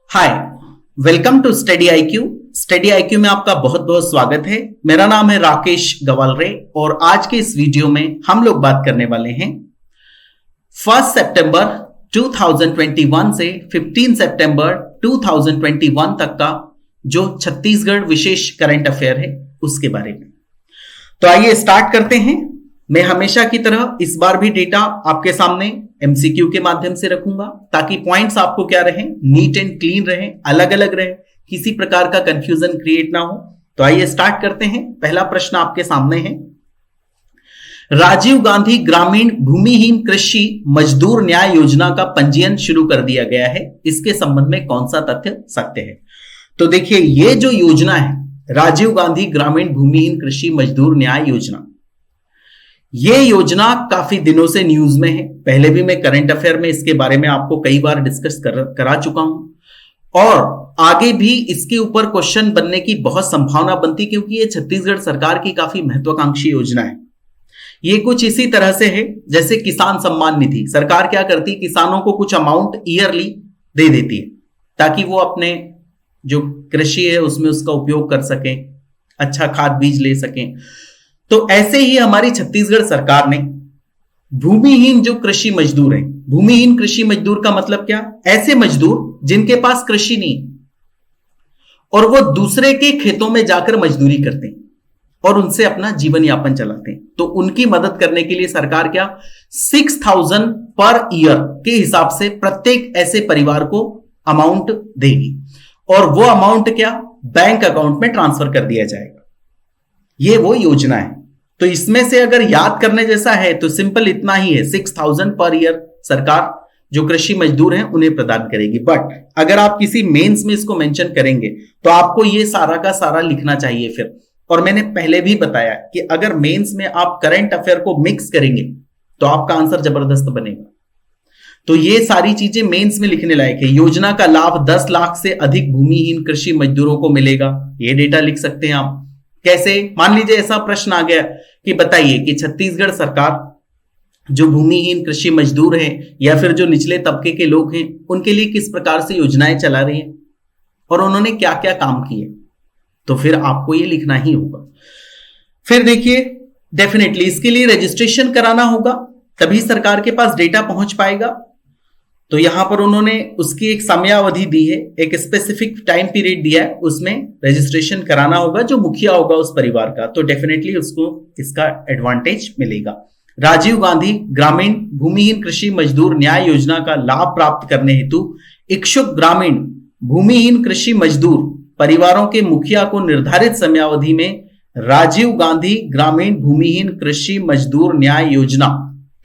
Hi, welcome to study IQ. Study IQ में आपका बहुत बहुत स्वागत है। मेरा नाम है राकेश गवालरे और आज के इस वीडियो में हम लोग बात करने वाले हैं 1 सितंबर 2021 से 15 सितंबर 2021 तक का जो छत्तीसगढ़ विशेष करंट अफेयर है उसके बारे में। तो आइए स्टार्ट करते हैं। मैं हमेशा की तरह इस बार भी डेटा आपके सामने एमसीक्यू के माध्यम से रखूंगा ताकि पॉइंट्स आपको क्या रहे, नीट एंड क्लीन रहे, अलग अलग रहे, किसी प्रकार का कंफ्यूजन क्रिएट ना हो। तो आइए स्टार्ट करते हैं। पहला प्रश्न आपके सामने है, राजीव गांधी ग्रामीण भूमिहीन कृषि मजदूर न्याय योजना का पंजीयन शुरू कर दिया गया है, इसके संबंध में कौन सा तथ्य सत्य है? तो देखिए, ये जो योजना है राजीव गांधी ग्रामीण भूमिहीन कृषि मजदूर न्याय योजना, ये योजना काफी दिनों से न्यूज में है। पहले भी मैं करंट अफेयर में इसके बारे में आपको कई बार डिस्कस करा चुका हूं और आगे भी इसके ऊपर क्वेश्चन बनने की बहुत संभावना बनती, क्योंकि ये छत्तीसगढ़ सरकार की काफी महत्वाकांक्षी योजना है। ये कुछ इसी तरह से है जैसे किसान सम्मान निधि। सरकार क्या करती, किसानों को कुछ अमाउंट ईयरली दे देती है ताकि वो अपने जो कृषि है उसमें उसका उपयोग कर सकें, अच्छा खाद बीज ले सकें। तो ऐसे ही हमारी छत्तीसगढ़ सरकार ने भूमिहीन जो कृषि मजदूर हैं, भूमिहीन कृषि मजदूर का मतलब क्या, ऐसे मजदूर जिनके पास कृषि नहीं और वो दूसरे के खेतों में जाकर मजदूरी करते हैं और उनसे अपना जीवन यापन चलाते हैं, तो उनकी मदद करने के लिए सरकार क्या 6,000 पर ईयर के हिसाब से प्रत्येक ऐसे परिवार को अमाउंट देगी और वो अमाउंट क्या बैंक अकाउंट में ट्रांसफर कर दिया जाएगा। ये वो योजना है। तो इसमें से अगर याद करने जैसा है तो सिंपल इतना ही है, 6,000 पर ईयर सरकार जो कृषि मजदूर हैं उन्हें प्रदान करेगी। बट अगर आप किसी मेंस में इसको मेंशन करेंगे तो आपको ये सारा का सारा लिखना चाहिए फिर। और मैंने पहले भी बताया कि अगर मेंस में आप करंट अफेयर को मिक्स करेंगे तो आपका आंसर जबरदस्त बनेगा। तो ये सारी चीजें मेंस में लिखने लायक है। योजना का लाभ 10 लाख से अधिक भूमिहीन कृषि मजदूरों को मिलेगा, ये डेटा लिख सकते हैं आप। कैसे? मान लीजिए ऐसा प्रश्न आ गया कि बताइए कि छत्तीसगढ़ सरकार जो भूमिहीन कृषि मजदूर हैं या फिर जो निचले तबके के लोग हैं उनके लिए किस प्रकार से योजनाएं चला रही हैं और उन्होंने क्या क्या काम किए, तो फिर आपको ये लिखना ही होगा। फिर देखिए, डेफिनेटली इसके लिए रजिस्ट्रेशन कराना होगा, तभी सरकार के पास डेटा पहुंच पाएगा। तो यहां पर उन्होंने उसकी एक समयावधि दी है, एक स्पेसिफिक टाइम पीरियड दिया है, उसमें रजिस्ट्रेशन कराना होगा जो मुखिया होगा उस परिवार का, तो डेफिनेटली उसको इसका एडवांटेज मिलेगा। राजीव गांधी ग्रामीण भूमिहीन कृषि मजदूर न्याय योजना का लाभ प्राप्त करने हेतु इच्छुक ग्रामीण भूमिहीन कृषि मजदूर परिवारों के मुखिया को निर्धारित समयावधि में राजीव गांधी ग्रामीण भूमिहीन कृषि मजदूर न्याय योजना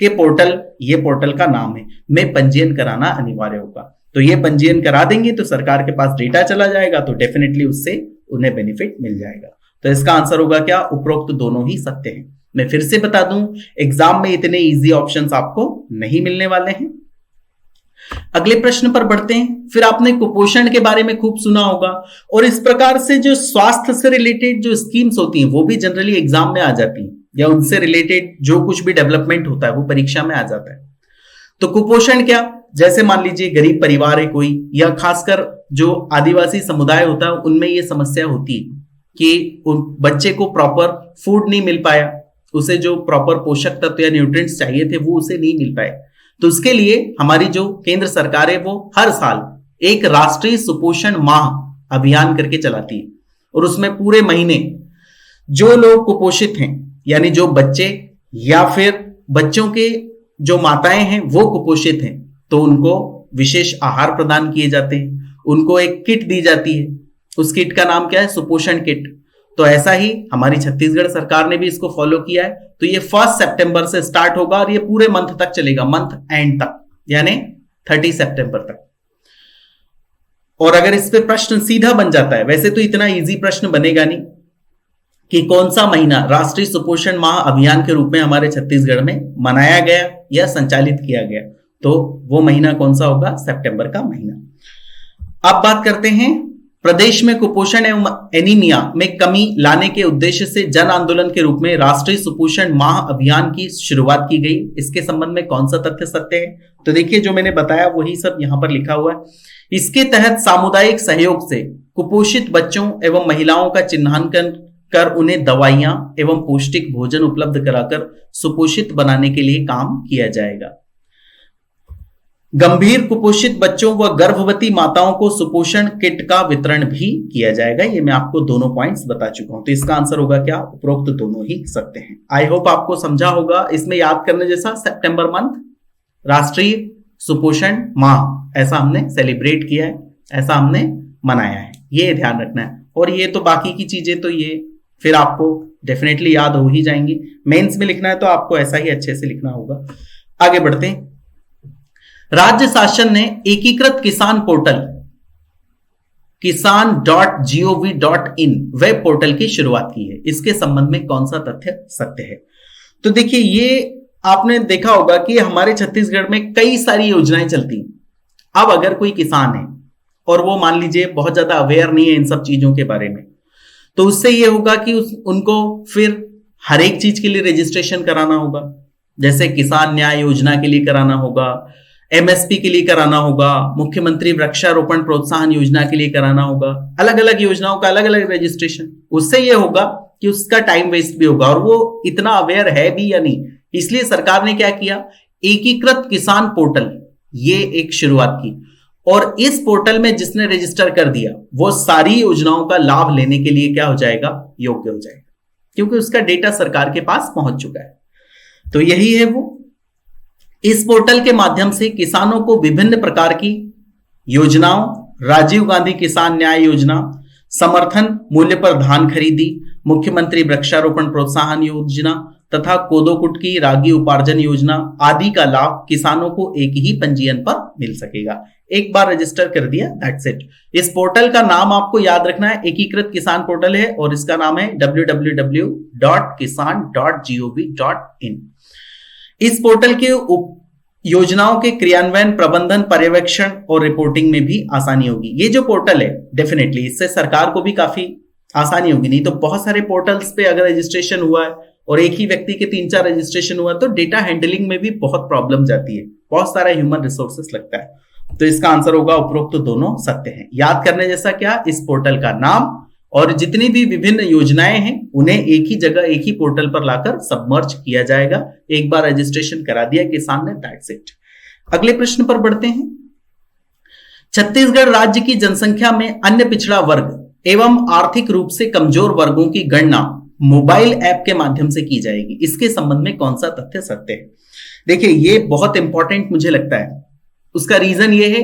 के पोर्टल, ये पोर्टल का नाम है, में पंजीयन कराना अनिवार्य होगा। तो ये पंजीयन करा देंगे तो सरकार के पास डेटा चला जाएगा, तो डेफिनेटली उससे उन्हें बेनिफिट मिल जाएगा। तो इसका आंसर होगा क्या, उपरोक्त दोनों ही सत्य हैं। मैं फिर से बता दूं, एग्जाम में इतने इजी ऑप्शंस आपको नहीं मिलने वाले हैं। अगले प्रश्न पर बढ़ते हैं। फिर आपने कुपोषण के बारे में खूब सुना होगा और इस प्रकार से जो स्वास्थ्य से रिलेटेड जो स्कीम्स होती हैं वो भी जनरली एग्जाम में आ जाती हैं, या उनसे रिलेटेड जो कुछ भी डेवलपमेंट होता है वो परीक्षा में आ जाता है। तो कुपोषण क्या, जैसे मान लीजिए गरीब परिवार है कोई, या खासकर जो आदिवासी समुदाय होता है उनमें ये समस्या होती है कि उन बच्चे को प्रॉपर फूड नहीं मिल पाया, उसे जो प्रॉपर पोषक तत्व या न्यूट्रिएंट्स चाहिए थे वो उसे नहीं मिल पाए। तो उसके लिए हमारी जो केंद्र सरकार है वो हर साल एक राष्ट्रीय सुपोषण माह अभियान करके चलाती है और उसमें पूरे महीने जो लोग कुपोषित हैं, यानी जो बच्चे या फिर बच्चों के जो माताएं हैं वो कुपोषित हैं, तो उनको विशेष आहार प्रदान किए जाते हैं, उनको एक किट दी जाती है। उस किट का नाम क्या है, सुपोषण किट। तो ऐसा ही हमारी छत्तीसगढ़ सरकार ने भी इसको फॉलो किया है। तो ये 1 सितंबर से स्टार्ट होगा और ये पूरे मंथ तक चलेगा, मंथ एंड तक, यानी 30 सितंबर तक। और अगर इस पे प्रश्न सीधा बन जाता है, वैसे तो इतना इजी प्रश्न बनेगा नहीं कि कौन सा महीना राष्ट्रीय सुपोषण माह अभियान के रूप में हमारे छत्तीसगढ़ में मनाया गया या संचालित किया गया, तो वो महीना कौन सा होगा, सितंबर का महीना। अब बात करते हैं प्रदेश में कुपोषण एवं एनीमिया में कमी लाने के उद्देश्य से जन आंदोलन के रूप में राष्ट्रीय सुपोषण माह अभियान की शुरुआत की गई। इसके संबंध में कौन सा तथ्य सत्य है? तो देखिए, जो मैंने बताया वही सब यहां पर लिखा हुआ है। इसके तहत सामुदायिक सहयोग से कुपोषित बच्चों एवं महिलाओं का चिन्हांकन कर उन्हें दवाइयां एवं पौष्टिक भोजन उपलब्ध कराकर सुपोषित बनाने के लिए काम किया जाएगा। गंभीर कुपोषित बच्चों व गर्भवती माताओं को सुपोषण किट का वितरण भी किया जाएगा। ये मैं आपको दोनों पॉइंट्स बता चुका हूं। तो इसका आंसर होगा क्या? उपरोक्त दोनों ही सत्य हैं। आई होप आपको समझा होगा। इसमें याद करने जैसा, सितंबर मंथ राष्ट्रीय सुपोषण माह ऐसा हमने सेलिब्रेट किया है, ऐसा हमने मनाया है, ये ध्यान रखना है। और ये तो बाकी की चीजें तो ये फिर आपको डेफिनेटली याद हो ही जाएंगी। मेंस में लिखना है तो आपको ऐसा ही अच्छे से लिखना होगा। आगे बढ़ते हैं। राज्य शासन ने एकीकृत किसान पोर्टल kisan.gov.in वेब पोर्टल की शुरुआत की है। इसके संबंध में कौन सा तथ्य सत्य है? तो देखिए, ये आपने देखा होगा कि हमारे छत्तीसगढ़ में कई सारी योजनाएं चलती हैं। अब अगर कोई किसान है और वो मान लीजिए बहुत ज्यादा अवेयर नहीं है इन सब चीजों के बारे में, तो उससे ये होगा कि उनको फिर हर एक चीज के लिए रजिस्ट्रेशन कराना होगा। जैसे किसान न्याय योजना के लिए कराना होगा, एमएसपी के लिए कराना होगा, मुख्यमंत्री वृक्षारोपण प्रोत्साहन योजना के लिए कराना होगा, अलग अलग योजनाओं का अलग अलग रजिस्ट्रेशन। उससे यह होगा कि उसका टाइम वेस्ट भी होगा और वो इतना अवेयर है भी या नहीं। इसलिए सरकार ने क्या किया, एकीकृत किसान पोर्टल ये एक शुरुआत की, और इस पोर्टल में जिसने रजिस्टर कर दिया वो सारी योजनाओं का लाभ लेने के लिए क्या हो जाएगा, योग्य हो जाएगा, क्योंकि उसका डेटा सरकार के पास पहुंच चुका है। तो यही है वो। इस पोर्टल के माध्यम से किसानों को विभिन्न प्रकार की योजनाओं, राजीव गांधी किसान न्याय योजना, समर्थन मूल्य पर धान खरीदी, मुख्यमंत्री वृक्षारोपण प्रोत्साहन योजना तथा कोदो कुटकी रागी उपार्जन योजना आदि का लाभ किसानों को एक ही पंजीयन पर मिल सकेगा। एक बार रजिस्टर कर दिया, दैट्स इट। इस पोर्टल का नाम आपको याद रखना है, एकीकृत किसान पोर्टल है और इसका नाम है www.kisan.gov.in। इस पोर्टल के योजनाओं के क्रियान्वयन, प्रबंधन, पर्यवेक्षण और रिपोर्टिंग में भी आसानी होगी। ये जो पोर्टल है डेफिनेटली इससे सरकार को भी काफी आसानी होगी। नहीं तो बहुत सारे पोर्टल्स पे अगर रजिस्ट्रेशन हुआ है और एक ही व्यक्ति के 3-4 रजिस्ट्रेशन हुआ तो डेटा हैंडलिंग में भी बहुत प्रॉब्लम जाती है, बहुत सारा ह्यूमन रिसोर्सेस लगता है। तो इसका आंसर होगा उपरोक्त दोनों सत्य हैं। याद करने जैसा क्या, इस पोर्टल का नाम और जितनी भी विभिन्न योजनाएं हैं उन्हें एक ही जगह, एक ही पोर्टल पर लाकर सबमर्ज किया जाएगा। एक बार रजिस्ट्रेशन करा दिया किसान ने, दैट्स इट। अगले प्रश्न पर बढ़ते हैं। छत्तीसगढ़ राज्य की जनसंख्या में अन्य पिछड़ा वर्ग एवं आर्थिक रूप से कमजोर वर्गों की गणना मोबाइल ऐप के माध्यम से की जाएगी। इसके संबंध में कौन सा तथ्य सत्य है? देखिए, ये बहुत इंपॉर्टेंट मुझे लगता है। उसका रीजन ये है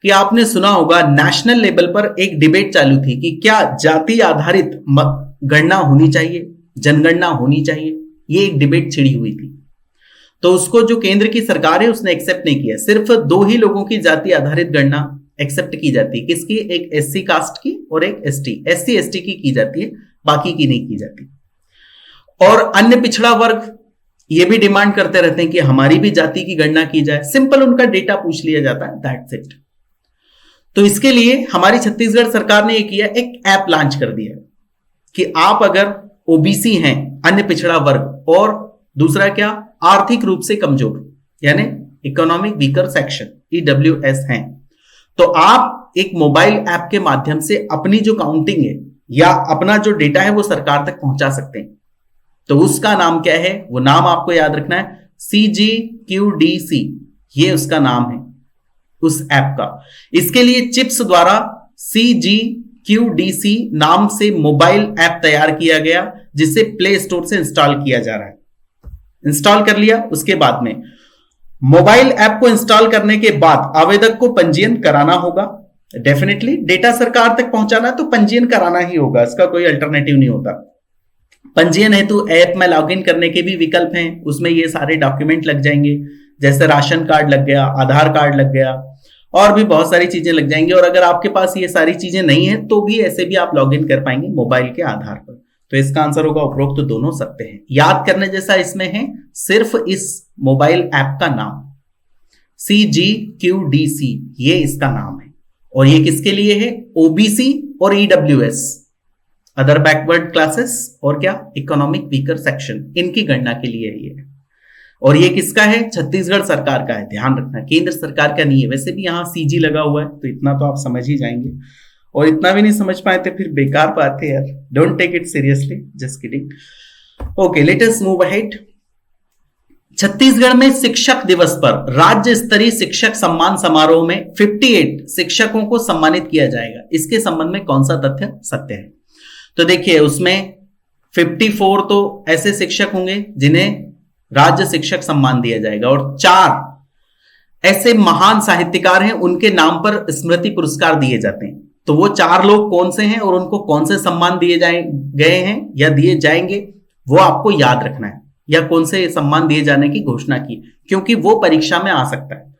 कि आपने सुना होगा नेशनल लेवल पर एक डिबेट चालू थी कि क्या जाति आधारित गणना होनी चाहिए, जनगणना होनी चाहिए। ये एक डिबेट छिड़ी हुई थी। तो उसको जो केंद्र की सरकार है उसने एक्सेप्ट नहीं किया। सिर्फ 2 ही लोगों की जाति आधारित गणना एक्सेप्ट की जाती है। किसकी? एक एससी कास्ट की और एक एसटी। एससी एसटी की जाती है, बाकी की नहीं की जाती। और अन्य पिछड़ा वर्ग ये भी डिमांड करते रहते हैं कि हमारी भी जाति की गणना की जाए। सिंपल उनका डेटा पूछ लिया जाता है, दैट्स इट। तो इसके लिए हमारी छत्तीसगढ़ सरकार ने किया, एक ऐप लॉन्च कर दिया कि आप अगर ओबीसी हैं, अन्य पिछड़ा वर्ग, और दूसरा क्या, आर्थिक रूप से कमजोर यानी इकोनॉमिक वीकर सेक्शन ईडब्ल्यूएस हैं, तो आप एक मोबाइल ऐप के माध्यम से अपनी जो काउंटिंग है या अपना जो डेटा है वो सरकार तक पहुंचा सकते हैं। तो उसका नाम क्या है? वो नाम आपको याद रखना है, CGQDC, ये उसका नाम है उस ऐप का। इसके लिए चिप्स द्वारा CGQDC नाम से मोबाइल ऐप तैयार किया गया, जिसे प्ले स्टोर से इंस्टॉल किया जा रहा है। इंस्टॉल कर लिया, उसके बाद में मोबाइल ऐप को इंस्टॉल करने के बाद आवेदक को पंजीयन कराना होगा। डेफिनेटली डेटा सरकार तक पहुंचाना तो पंजीयन कराना ही होगा, इसका कोई अल्टरनेटिव नहीं होता। पंजीयन हेतु ऐप में लॉगिन करने के भी विकल्प हैं, उसमें ये सारे डॉक्यूमेंट लग जाएंगे, जैसे राशन कार्ड लग गया, आधार कार्ड लग गया, और भी बहुत सारी चीजें लग जाएंगी। और अगर आपके पास ये सारी चीजें नहीं है तो भी ऐसे भी आप लॉगिन कर पाएंगे मोबाइल के आधार पर। तो इसका आंसर होगा उपरोक्त दोनों सत्य हैं। याद करने जैसा इसमें है सिर्फ इस मोबाइल ऐप का नाम CGQDC, ये इसका नाम है। और ये किसके लिए है? ओबीसी और ईडब्ल्यूएस, अदर बैकवर्ड क्लासेस, और क्या, इकोनॉमिक वीकर सेक्शन, इनकी गणना के लिए है ये। और ये किसका है? छत्तीसगढ़ सरकार का है, ध्यान रखना, केंद्र सरकार का नहीं है। वैसे भी यहां सीजी लगा हुआ है तो इतना तो आप समझ ही जाएंगे, और इतना भी नहीं समझ पाए तो फिर बेकार बात है यार, don't take it seriously, just kidding. Okay, let us move ahead. Chhattisgarh में शिक्षक दिवस पर राज्य स्तरीय शिक्षक सम्मान समारोह में 58 शिक्षकों को सम्मानित किया जाएगा। इसके संबंध में कौन सा तथ्य सत्य है? तो देखिए, उसमें 54 तो ऐसे शिक्षक होंगे जिन्हें राज्य शिक्षक सम्मान दिया जाएगा, और 4 ऐसे महान साहित्यकार हैं, उनके नाम पर स्मृति पुरस्कार दिए जाते हैं। तो वो 4 लोग कौन से हैं और उनको कौन से सम्मान दिए गए हैं या दिए जाएंगे, वो आपको याद रखना है, या कौन से सम्मान दिए जाने की घोषणा की, क्योंकि वो परीक्षा में आ सकता है।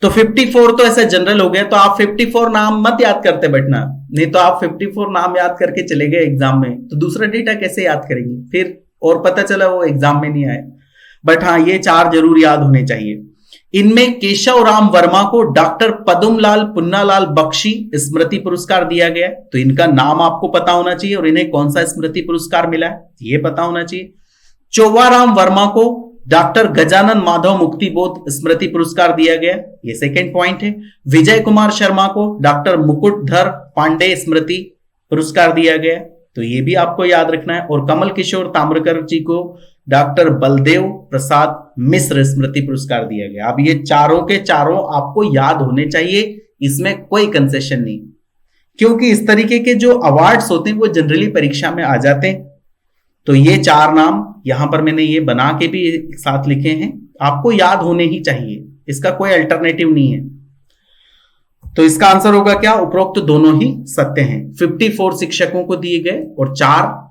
तो 54 तो ऐसा जनरल हो गया, तो आप 54 नाम मत याद करते बैठना, नहीं तो आप 54 नाम याद करके चले गए एग्जाम में, तो दूसरा डेटा कैसे याद करेंगे फिर, और पता चला वो एग्जाम में नहीं आए। बट हाँ, ये 4 जरूर याद होने चाहिए। इनमें केशव राम वर्मा को डॉक्टर पदुमलाल पुन्नालाल बख्शी स्मृति पुरस्कार दिया गया, तो इनका नाम आपको पता होना चाहिए, और इन्हें कौन सा स्मृति पुरस्कार मिला है ये पता होना चाहिए। चौवाराम वर्मा को डॉक्टर गजानन माधव मुक्तिबोध स्मृति पुरस्कार दिया गया, ये सेकंड पॉइंट है। विजय कुमार शर्मा को डॉक्टर मुकुटधर पांडे स्मृति पुरस्कार दिया गया, तो ये भी आपको याद रखना है। और कमल किशोर ताम्रकर जी को डॉक्टर बलदेव प्रसाद मिश्र स्मृति पुरस्कार दिया गया। अब ये चारों के चारों आपको याद होने चाहिए, इसमें कोई कंसेशन नहीं, क्योंकि इस तरीके के जो अवार्ड्स होते हैं वो जनरली परीक्षा में आ जाते हैं। तो ये 4 नाम यहां पर मैंने ये बना के भी एक साथ लिखे हैं, आपको याद होने ही चाहिए, इसका कोई अल्टरनेटिव नहीं है। तो इसका आंसर होगा क्या? उपरोक्त दोनों ही सत्य हैं। 54 शिक्षकों को दिए गए और 4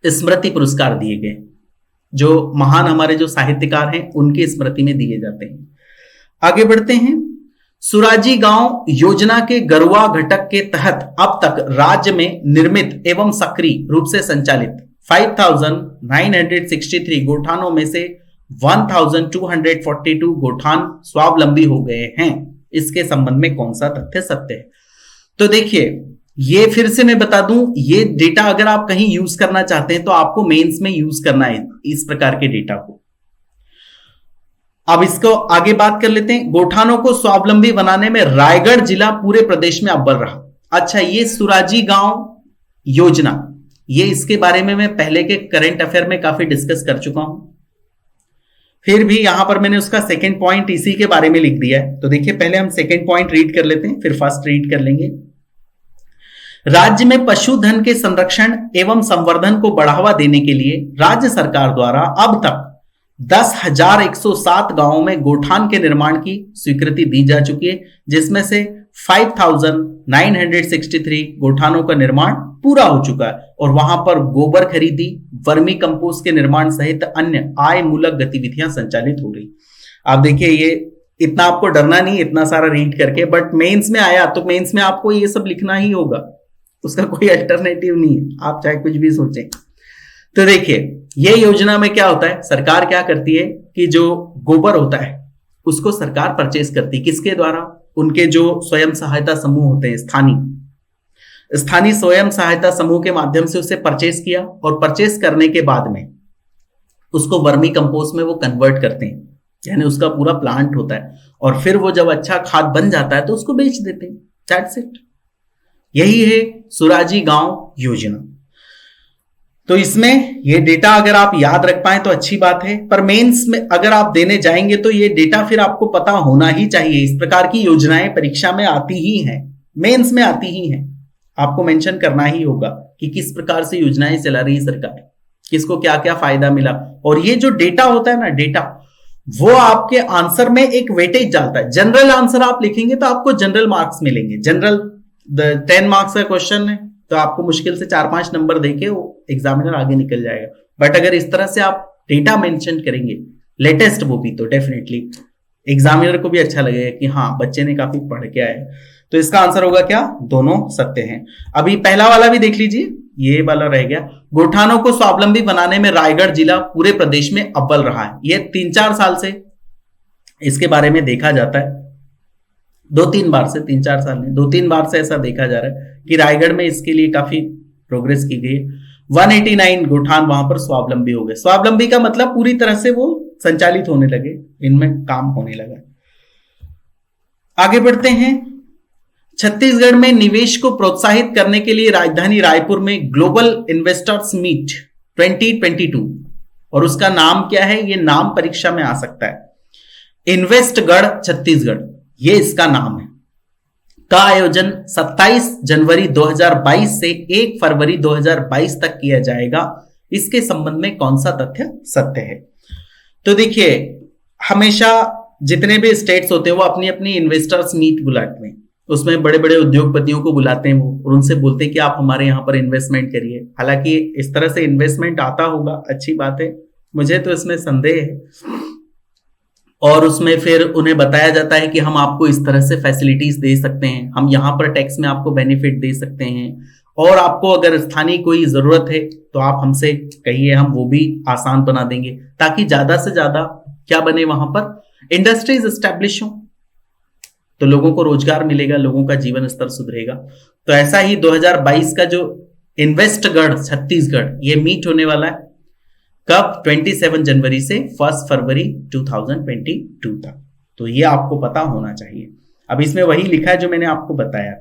स्मृति पुरस्कार दिए गए, जो महान हमारे जो साहित्यकार हैं उनकी स्मृति में दिए जाते हैं। आगे बढ़ते हैं। सुराजी गांव योजना के गरुआ घटक के तहत अब तक राज्य में निर्मित एवं सक्रिय रूप से संचालित 5,963 गोठानों में से 1,242 गोठान स्वावलंबी हो गए हैं। इसके संबंध में कौन सा तथ्य सत्य है? तो देखिए, ये फिर से मैं बता दूं, ये डेटा अगर आप कहीं यूज करना चाहते हैं तो आपको मेंस में यूज करना है इस प्रकार के डेटा को। अब इसको आगे बात कर लेते हैं। गोठानों को स्वावलंबी बनाने में रायगढ़ जिला पूरे प्रदेश में अव्वल रहा। अच्छा, ये सुराजी गांव योजना, ये इसके बारे में मैं पहले के करंट अफेयर में काफी डिस्कस कर चुका हूं, फिर भी यहां पर मैंने उसका सेकंड पॉइंट इसी के बारे में लिख दिया है। तो देखिए, पहले हम सेकंड पॉइंट रीड कर लेते हैं, फिर फर्स्ट रीड कर लेंगे। राज्य में पशुधन के संरक्षण एवं संवर्धन को बढ़ावा देने के लिए राज्य सरकार द्वारा अब तक 10,107 गांवों में गोठान के निर्माण की स्वीकृति दी जा चुकी है, जिसमें से 5,963 गोठानों का निर्माण पूरा हो चुका है, और वहां पर गोबर खरीदी, वर्मी कंपोस्ट के निर्माण सहित अन्य आय मूलक गतिविधियां संचालित हो रही। आप देखिए, ये इतना आपको डरना नहीं इतना सारा रीड करके, बट मेंस में आया तो मेंस में आपको ये सब लिखना ही होगा, उसका कोई अल्टरनेटिव नहीं है, आप चाहे कुछ भी सोचें। तो देखिए, ये योजना में क्या होता है, सरकार क्या करती है कि जो गोबर होता है उसको सरकार परचेज करती है, किसके द्वारा? उनके जो स्वयं सहायता समूह होते हैं, स्थानीय स्वयं सहायता समूह के माध्यम से उसे परचेज किया, और परचेज करने के बाद में उसको वर्मी कंपोस्ट में वो कन्वर्ट करते हैं, यानी उसका पूरा प्लांट होता है, और फिर वो जब अच्छा खाद बन जाता है तो उसको बेच देते हैं। That's it. यही है सुराजी गांव योजना। तो इसमें ये डेटा अगर आप याद रख पाए तो अच्छी बात है, पर मेंस में अगर आप देने जाएंगे तो ये डेटा फिर आपको पता होना ही चाहिए। इस प्रकार की योजनाएं परीक्षा में आती ही हैं, मेंस में आती ही हैं, आपको मेंशन करना ही होगा कि किस प्रकार से योजनाएं चला रही है सरकार, किसको क्या क्या फायदा मिला। और ये जो डेटा होता है ना, डेटा वो आपके आंसर में एक वेटेज डालता है। जनरल आंसर आप लिखेंगे तो आपको जनरल मार्क्स मिलेंगे। जनरल 10 मार्क्स का क्वेश्चन है तो आपको मुश्किल से 4-5 नंबर देके वो एग्जामिनर आगे निकल जाएगा। बट अगर इस तरह से आप डेटा मेंशन करेंगे, लेटेस्ट वो भी, तो डेफिनेटली एग्जामिनर को भी अच्छा लगेगा कि हाँ, बच्चे ने काफी पढ़ के आए। तो इसका आंसर होगा क्या? दोनों सत्य हैं। अभी पहला वाला भी देख लीजिए, ये वाला रह गया। गोठानों को स्वावलंबी बनाने में रायगढ़ जिला पूरे प्रदेश में अव्वल रहा है। ये 3-4 साल से इसके बारे में देखा जाता है, 2-3 बार से, 3-4 साल में 2-3 बार से ऐसा देखा जा रहा है कि रायगढ़ में इसके लिए काफी प्रोग्रेस की गई है। 189 गोठान वहां पर स्वावलंबी हो गए। स्वावलंबी का मतलब पूरी तरह से वो संचालित होने लगे, इनमें काम होने लगा। आगे बढ़ते हैं। छत्तीसगढ़ में निवेश को प्रोत्साहित करने के लिए राजधानी रायपुर में ग्लोबल इन्वेस्टर्स मीट 2022, और उसका नाम क्या है, ये नाम परीक्षा में आ सकता है, इन्वेस्टगढ़ छत्तीसगढ़, ये इसका नाम है, का आयोजन 27 जनवरी 2022 से 1 फरवरी 2022 तक किया जाएगा। इसके संबंध में कौन सा तथ्य सत्य है? तो देखिए, हमेशा जितने भी स्टेट्स होते हैं वो अपनी अपनी इन्वेस्टर्स मीट बुलाते हैं, उसमें बड़े बड़े उद्योगपतियों को बुलाते हैं वो, और उनसे बोलते हैं कि आप हमारे यहाँ पर इन्वेस्टमेंट करिए। हालांकि इस तरह से इन्वेस्टमेंट आता होगा, अच्छी बात है, मुझे तो इसमें संदेह है। और उसमें फिर उन्हें बताया जाता है कि हम आपको इस तरह से फैसिलिटीज दे सकते हैं, हम यहाँ पर टैक्स में आपको बेनिफिट दे सकते हैं, और आपको अगर स्थानीय कोई जरूरत है तो आप हमसे कहिए, हम वो भी आसान बना देंगे, ताकि ज्यादा से ज्यादा क्या बने, वहां पर इंडस्ट्रीज एस्टैब्लिश हो, तो लोगों को रोजगार मिलेगा, लोगों का जीवन स्तर सुधरेगा। तो ऐसा ही 2022 का जो इन्वेस्टगढ़ छत्तीसगढ़, ये मीट होने वाला है कब? 27 जनवरी से 1 फरवरी 2022 तक। तो ये आपको पता होना चाहिए। अब इसमें वही लिखा है जो मैंने आपको बताया,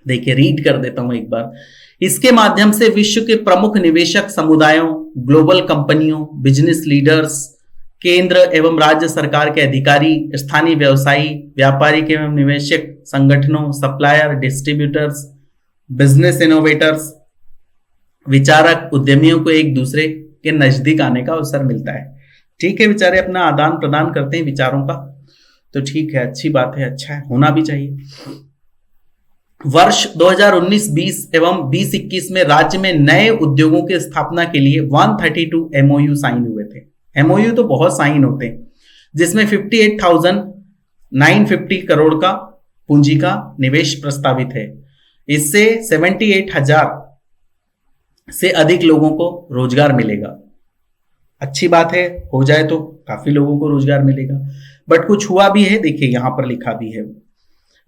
देखिए रीड कर देता हूं एक बार। इसके माध्यम से विश्व के प्रमुख निवेशक समुदायों, ग्लोबल कंपनियों, बिजनेस लीडर्स, केंद्र एवं राज्य सरकार के अधिकारी, स्थानीय व्यवसायी, व्यापारिक एवं निवेशक संगठनों, सप्लायर, डिस्ट्रीब्यूटर्स, बिजनेस इनोवेटर्स, विचारक, उद्यमियों को एक दूसरे के नजदीक आने का अवसर मिलता है। ठीक है, बेचारे अपना आदान प्रदान करते हैं विचारों का, तो ठीक है, अच्छी बात है, अच्छा है, होना भी चाहिए। वर्ष 2019-20 एवं 2021 में राज्य में नए उद्योगों की स्थापना के लिए 132 MOU साइन हुए थे। MOU तो बहुत साइन होते हैं, जिसमें 58,950 करोड़ का पूंजी का निवेश प्रस्तावित है। इससे 78,000 से अधिक लोगों को रोजगार मिलेगा। अच्छी बात है, हो जाए तो काफी लोगों को रोजगार मिलेगा। बट कुछ हुआ भी है, देखिए यहां पर लिखा भी है।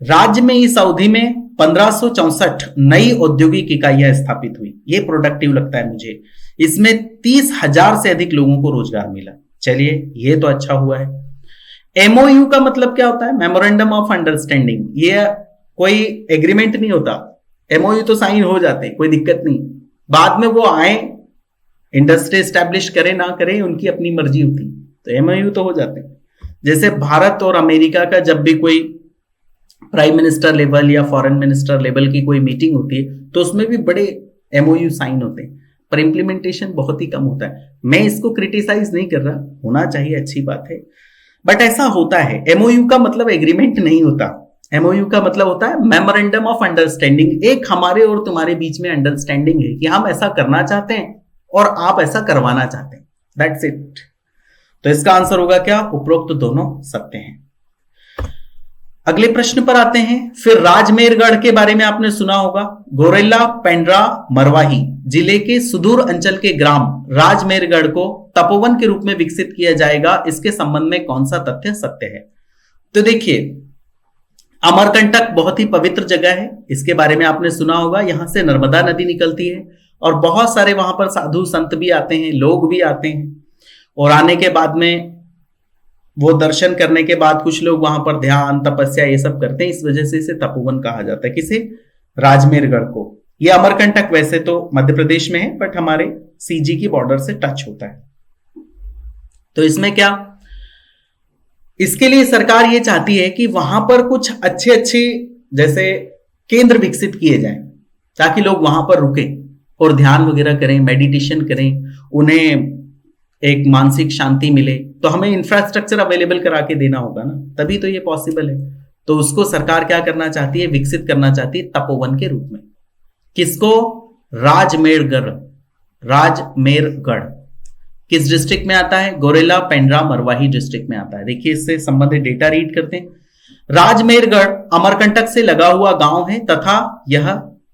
राज्य में इस अवधि में 1564 नई औद्योगिक इकाइयां स्थापित हुई। ये प्रोडक्टिव लगता है मुझे। इसमें 30,000 से अधिक लोगों को रोजगार मिला। चलिए, ये तो अच्छा हुआ है। MOU का मतलब क्या होता है? Memorandum of understanding. ये कोई एग्रीमेंट नहीं होता। MOU तो साइन हो जाते हैं, कोई दिक्कत नहीं। बाद में वो आए, इंडस्ट्री स्टैब्लिश करें ना करें, उनकी अपनी मर्जी होती, तो MOU तो हो जाते हैं। जैसे भारत और अमेरिका का जब भी कोई प्राइम मिनिस्टर लेवल या फॉरेन मिनिस्टर लेवल की कोई मीटिंग होती है, तो उसमें भी बड़े MOU साइन होते हैं, पर इंप्लीमेंटेशन बहुत ही कम होता है। मैं इसको क्रिटिसाइज नहीं कर रहा, होना चाहिए, अच्छी बात है, बट ऐसा होता है। MOU का मतलब एग्रीमेंट नहीं होता। MOU का मतलब होता है मेमोरेंडम ऑफ अंडरस्टैंडिंग। एक हमारे और तुम्हारे बीच में अंडरस्टैंडिंग है कि हम ऐसा करना चाहते हैं और आप ऐसा करवाना चाहते हैं, दैट्स इट। तो इसका आंसर होगा क्या? उपरोक्त दोनों सत्य हैं। अगले प्रश्न पर आते हैं। फिर राजमेरगढ़ के बारे में आपने सुना होगा। गोरेला पेंड्रा मरवाही जिले के सुदूर अंचल के ग्राम राजमेरगढ़ को तपोवन के रूप में विकसित किया जाएगा। इसके संबंध में कौन सा तथ्य सत्य है? तो देखिए, अमरकंटक बहुत ही पवित्र जगह है, इसके बारे में आपने सुना होगा। यहां से नर्मदा नदी निकलती है और बहुत सारे वहां पर साधु संत भी आते हैं, लोग भी आते हैं, और आने के बाद में वो दर्शन करने के बाद कुछ लोग वहां पर ध्यान, तपस्या ये सब करते हैं। इस वजह से इसे तपोवन कहा जाता है। किसे? राजमेरगढ़ को। ये अमरकंटक वैसे तो मध्य प्रदेश में है, बट हमारे CG की बॉर्डर से टच होता है। तो इसमें क्या, इसके लिए सरकार ये चाहती है कि वहां पर कुछ अच्छे अच्छे जैसे केंद्र विकसित किए जाएं, ताकि लोग वहां पर रुके और ध्यान वगैरह करें, मेडिटेशन करें, उन्हें एक मानसिक शांति मिले। तो हमें इंफ्रास्ट्रक्चर अवेलेबल करा के देना होगा ना, तभी तो ये पॉसिबल है। तो उसको सरकार क्या करना चाहती है? विकसित करना चाहती है तपोवन के रूप में। किसको? राजमेरगढ़। राजमेरगढ़ किस डिस्ट्रिक्ट में आता है? गोरेला पेंड्रा मरवाही डिस्ट्रिक्ट में आता है। देखिए, इससे संबंधित डेटा रीड करते हैं। राजमेरगढ़ अमरकंटक से लगा हुआ गांव है तथा यह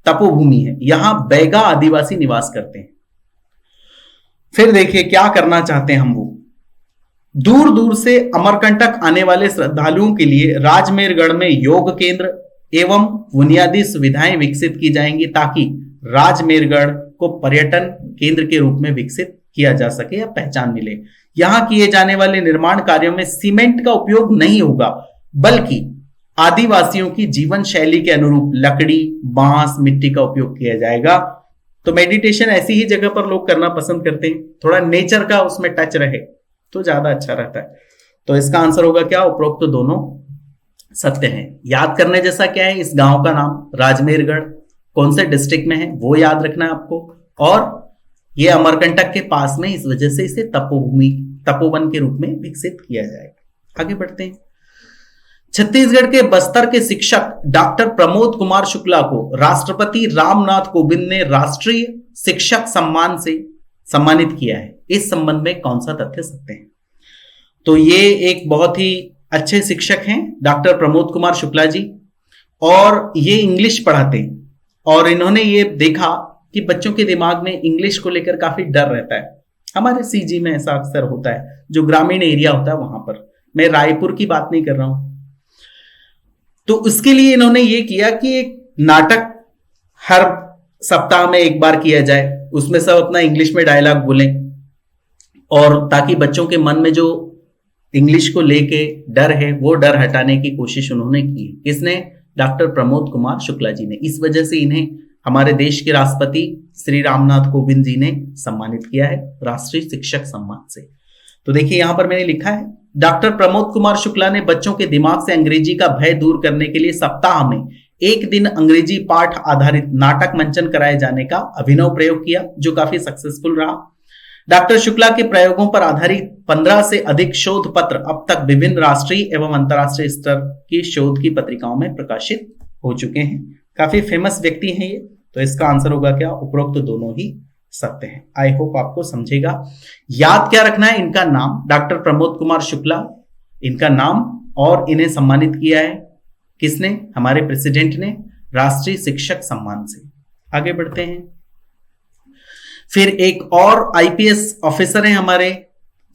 तपोभूमि है। यहां बैगा आदिवासी निवास करते हैं। फिर देखिए क्या करना चाहते हैं हम। वो दूर दूर से अमरकंटक आने वाले श्रद्धालुओं के लिए राजमेरगढ़ में योग केंद्र एवं बुनियादी सुविधाएं विकसित की जाएंगी ताकि राजमेरगढ़ को पर्यटन केंद्र के रूप में विकसित किया जा सके या पहचान मिले। यहां किए जाने वाले निर्माण कार्यों में सीमेंट का उपयोग नहीं होगा, बल्कि आदिवासियों की जीवन शैली के अनुरूप लकड़ी, बांस, मिट्टी का उपयोग किया जाएगा। तो मेडिटेशन ऐसी ही जगह पर लोग करना पसंद करते हैं, थोड़ा नेचर का उसमें टच रहे तो ज्यादा अच्छा रहता है। तो इसका आंसर होगा क्या? उपरोक्त तो दोनों सत्य हैं। याद करने जैसा क्या है? इस गांव का नाम राजमेरगढ़ कौन से डिस्ट्रिक्ट में है वो याद रखना है आपको, और ये अमरकंटक के पास में, इस वजह से इसे तपोवन के रूप में विकसित किया जाएगा। आगे बढ़ते हैं। छत्तीसगढ़ के बस्तर के शिक्षक डॉक्टर प्रमोद कुमार शुक्ला को राष्ट्रपति रामनाथ कोविंद ने राष्ट्रीय शिक्षक सम्मान से सम्मानित किया है। इस संबंध में कौन सा तथ्य सत्य है? तो ये एक बहुत ही अच्छे शिक्षक हैं डॉक्टर प्रमोद कुमार शुक्ला जी, और ये इंग्लिश पढ़ाते हैं, और इन्होंने ये देखा कि बच्चों के दिमाग में इंग्लिश को लेकर काफी डर रहता है। हमारे सीजी में ऐसा अक्सर होता है, जो ग्रामीण एरिया होता है वहां पर। मैं रायपुर की बात नहीं कर रहा हूं। तो उसके लिए इन्होंने ये किया कि एक नाटक हर सप्ताह में एक बार किया जाए, उसमें सब अपना इंग्लिश में डायलॉग बोलें, और ताकि बच्चों के मन में जो इंग्लिश को लेके डर है वो डर हटाने की कोशिश उन्होंने की। किसने? डॉक्टर प्रमोद कुमार शुक्ला जी ने। इस वजह से इन्हें हमारे देश के राष्ट्रपति श्री रामनाथ कोविंद जी ने सम्मानित किया है राष्ट्रीय शिक्षक सम्मान से। तो देखिए यहां पर मैंने लिखा है, डॉक्टर प्रमोद कुमार शुक्ला ने बच्चों के दिमाग से अंग्रेजी का भय दूर करने के लिए सप्ताह में एक दिन अंग्रेजी पाठ आधारित नाटक मंचन कराए जाने का अभिनव प्रयोग किया, जो काफी सक्सेसफुल रहा। डॉक्टर शुक्ला के प्रयोगों पर आधारित 15 से अधिक शोध पत्र अब तक विभिन्न राष्ट्रीय एवं अंतर्राष्ट्रीय स्तर की शोध की पत्रिकाओं में प्रकाशित हो चुके हैं। काफी फेमस व्यक्ति हैं ये। तो इसका आंसर होगा क्या? उपरोक्त दोनों ही सत्य हैं। आई होप आपको समझेगा। याद क्या रखना है? इनका नाम डॉक्टर प्रमोद कुमार शुक्ला, इनका नाम, और इन्हें सम्मानित किया है किसने? हमारे प्रेसिडेंट ने, राष्ट्रीय शिक्षक सम्मान से। आगे बढ़ते हैं। फिर एक और आईपीएस ऑफिसर हैं हमारे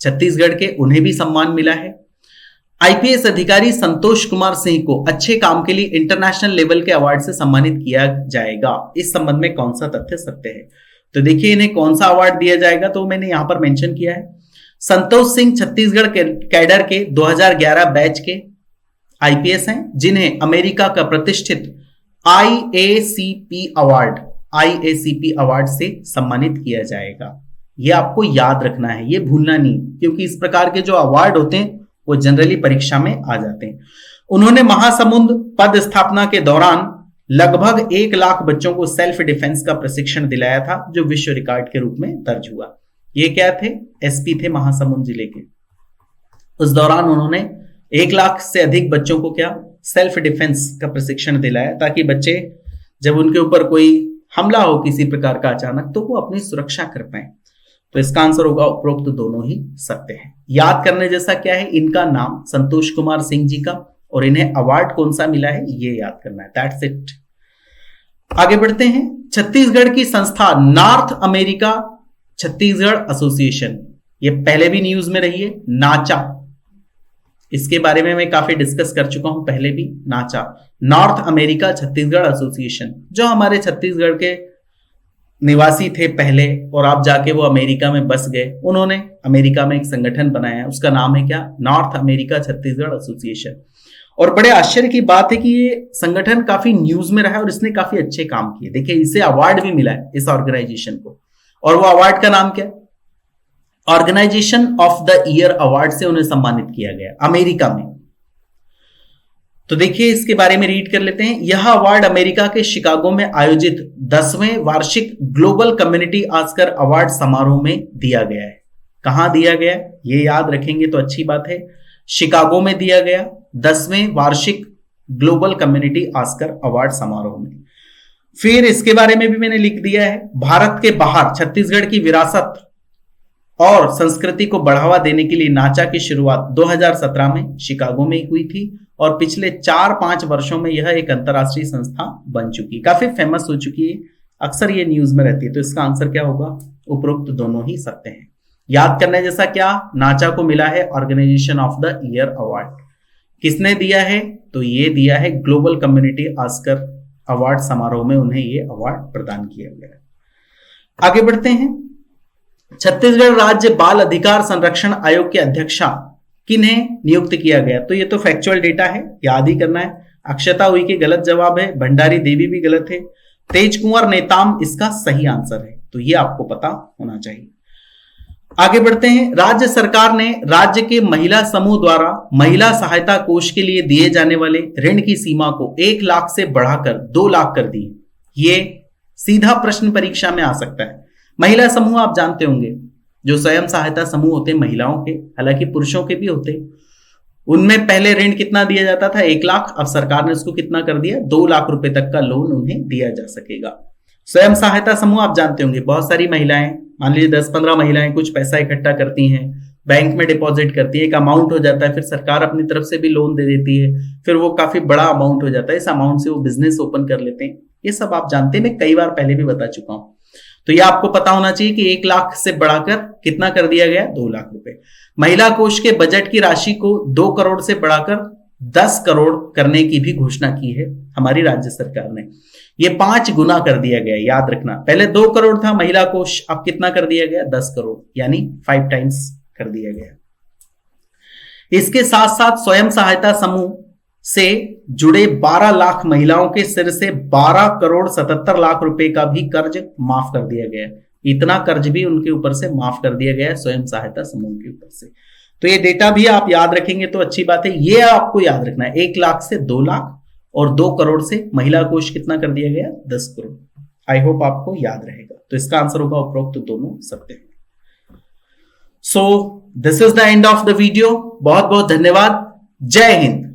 छत्तीसगढ़ के, उन्हें भी सम्मान मिला है। आईपीएस अधिकारी संतोष कुमार सिंह को अच्छे काम के लिए इंटरनेशनल लेवल के अवार्ड से सम्मानित किया जाएगा। इस संबंध में कौन सा तथ्य सत्य है? तो देखिए इन्हें कौन सा अवार्ड दिया जाएगा, तो मैंने यहां पर मेंशन किया है। संतोष सिंह छत्तीसगढ़ के कैडर के 2011 बैच के आईपीएस हैं, जिन्हें अमेरिका का प्रतिष्ठित आईएसीपी अवार्ड से सम्मानित किया जाएगा। यह आपको याद रखना है, ये भूलना नहीं, क्योंकि इस प्रकार के जो अवार्ड होते हैं वो जनरली परीक्षा में आ जाते हैं। उन्होंने महासमुंद पद स्थापना के दौरान लगभग 1 लाख बच्चों को सेल्फ डिफेंस का प्रशिक्षण दिलाया था, जो विश्व रिकॉर्ड के रूप में दर्ज हुआ। ये क्या थे? एसपी थे महासमुंद जिले के। उस दौरान उन्होंने 1 लाख से अधिक बच्चों को क्या? सेल्फ डिफेंस का प्रशिक्षण दिलाया, ताकि बच्चे जब उनके ऊपर कोई हमला हो किसी प्रकार का अचानक, तो वो अपनी सुरक्षा कर पाए। तो इसका आंसर होगा उपरोक्त दोनों ही सत्य है। याद करने जैसा क्या है? इनका नाम संतोष कुमार सिंह जी का, और इन्हें अवार्ड कौन सा मिला है ये याद करना है। That's it. आगे बढ़ते हैं। छत्तीसगढ़ की संस्था नॉर्थ अमेरिका छत्तीसगढ़ एसोसिएशन, ये पहले भी न्यूज में रही है, नाचा, इसके बारे में मैं काफी डिस्कस कर चुका हूं पहले भी। नाचा, नॉर्थ अमेरिका छत्तीसगढ़ एसोसिएशन, जो हमारे छत्तीसगढ़ के निवासी थे पहले और आप जाके वो अमेरिका में बस गए, उन्होंने अमेरिका में एक संगठन बनाया, उसका नाम है क्या? North America Chhattisgarh association. और बड़े आश्चर्य की बात है कि ये संगठन काफी न्यूज में रहा है और इसने काफी अच्छे काम किए। देखिए इसे अवार्ड भी मिला है इस ऑर्गेनाइजेशन को, और वो अवार्ड का नाम क्या है? Organisation of the year award से उन्हें सम्मानित किया गया अमेरिका में। तो देखिए इसके बारे में रीड कर लेते हैं। यह अवार्ड अमेरिका के शिकागो में आयोजित 10वें वार्षिक ग्लोबल कम्युनिटी ऑस्कर अवार्ड समारोह में दिया गया है। कहां दिया गया ये याद रखेंगे तो अच्छी बात है। शिकागो में दिया गया 10वें वार्षिक ग्लोबल कम्युनिटी ऑस्कर अवार्ड समारोह में। फिर इसके बारे में भी मैंने लिख दिया है। भारत के बाहर छत्तीसगढ़ की विरासत और संस्कृति को बढ़ावा देने के लिए नाचा की शुरुआत 2017 में शिकागो में हुई थी, और पिछले 4-5 वर्षों में यह एक अंतरराष्ट्रीय संस्था बन चुकी, काफी फेमस हो चुकी है, अक्सर ये न्यूज में रहती है। तो इसका आंसर क्या होगा? उपरोक्त दोनों ही सत्य हैं। याद करने जैसा क्या, नाचा को मिला है organisation of the year award. किसने दिया है, तो ये दिया है ग्लोबल कम्युनिटी ऑस्कर अवार्ड समारोह में उन्हें ये अवार्ड प्रदान किया गया। आगे बढ़ते हैं। छत्तीसगढ़ राज्य बाल अधिकार संरक्षण आयोग के अध्यक्षा किन्हें नियुक्त किया गया, तो ये तो फैक्चुअल डेटा है, याद ही करना है। अक्षता उइके गलत जवाब है, भंडारी देवी भी गलत है, तेज कुंवर नेताम इसका सही आंसर है, तो ये आपको पता होना चाहिए। आगे बढ़ते हैं। राज्य सरकार ने राज्य के महिला समूह द्वारा महिला सहायता कोष के लिए दिए जाने वाले ऋण की सीमा को 1 लाख से बढ़ाकर 2 लाख कर दी। ये सीधा प्रश्न परीक्षा में आ सकता है। महिला समूह आप जानते होंगे, जो स्वयं सहायता समूह होते हैं महिलाओं के, हालांकि पुरुषों के भी होते, उनमें पहले ऋण कितना दिया जाता था, 1 लाख। अब सरकार ने उसको कितना कर दिया, 2 लाख रुपए तक का लोन उन्हें दिया जा सकेगा। स्वयं सहायता समूह आप जानते होंगे, बहुत सारी महिलाएं, मान लीजिए 10-15 महिलाएं कुछ पैसा इकट्ठा करती हैं, बैंक में डिपॉजिट करती है, एक अमाउंट हो जाता है, फिर सरकार अपनी तरफ से भी लोन दे देती है, फिर वो काफी बड़ा अमाउंट हो जाता है, इस अमाउंट से वो बिजनेस ओपन कर लेते हैं। ये सब आप जानते हैं, मैं कई बार पहले भी बता चुका हूं। तो ये आपको पता होना चाहिए कि 1 लाख से बढ़ाकर कितना कर दिया गया, 2 लाख रुपए। महिला कोष के बजट की राशि को 2 करोड़ से बढ़ाकर 10 करोड़ करने की भी घोषणा की है हमारी राज्य सरकार ने। ये 5 गुना कर दिया गया, याद रखना। पहले 2 करोड़ था महिला कोष, अब कितना कर दिया गया, 10 करोड़, यानी 5 टाइम्स कर दिया गया। इसके साथ साथ स्वयं सहायता समूह से जुड़े 12 लाख महिलाओं के सिर से 12 करोड़ 77 लाख रुपए का भी कर्ज माफ कर दिया गया। इतना कर्ज भी उनके ऊपर से माफ कर दिया गया स्वयं सहायता समूह के ऊपर से। तो ये डेटा भी आप याद रखेंगे तो अच्छी बात है। ये आपको याद रखना है, 1 लाख से 2 लाख और 2 करोड़ से महिला कोष कितना कर दिया गया, 10 करोड़। आई होप आपको याद रहेगा। तो इसका आंसर होगा उपरोक्त दोनों सत्य है। So this is the end of the video. बहुत बहुत धन्यवाद। जय हिंद।